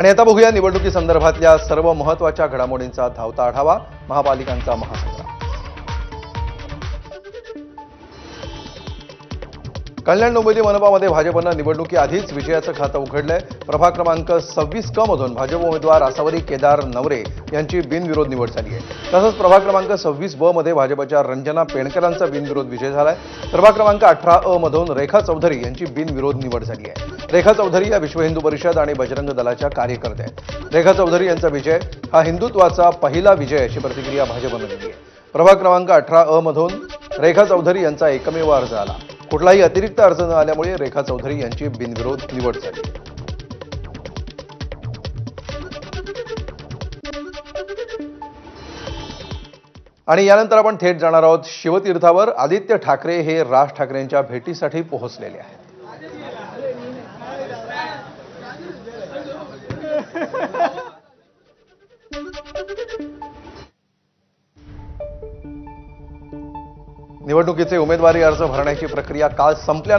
आणि आता बघूया निवडणुकीसंदर्भातल्या सर्व महत्त्वाच्या घडामोडींचा धावता आढावा. महापालिकांचा महासंग्राम. कल्याण डोंबिवली मनपामध्ये भाजपनं निवडणुकीआधीच विजयाचं खातं उघडलंय. प्रभाग क्रमांक 26 क मधून भाजप उमेदवार आसावरी केदार नवरे यांची बिनविरोध निवड झाली आहे. तसंच प्रभाग क्रमांक 26 ब मध्ये भाजपच्या रंजना पेणकरांचा बिनविरोध विजय झालाय. प्रभाग क्रमांक 18 अ मधून रेखा चौधरी यांची बिनविरोध निवड झाली आहे. रेखा चौधरी या विश्व हिंदू परिषद आणि बजरंग दलाच्या कार्यकर्त्या आहेत. रेखा चौधरी यांचा विजय हा हिंदुत्वाचा पहिला विजय अशी प्रतिक्रिया भाजपनं दिली आहे. प्रभाग क्रमांक 18 अ मधून रेखा चौधरी यांचा एकमेव अर्ज आला. कुठलाही अतिरिक्त अर्ज न आल्यामुळे रेखा चौधरी यांची बिनविरोध निवड झाली. आणि यानंतर आपण थेट जाणार आहोत शिवतीर्थावर. आदित्य ठाकरे हे राज ठाकरेंच्या भेटीसाठी पोहोचलेले आहेत. निवडणुकीचे उमेदवारी अर्ज भरण्याची प्रक्रिया काल संपल्या.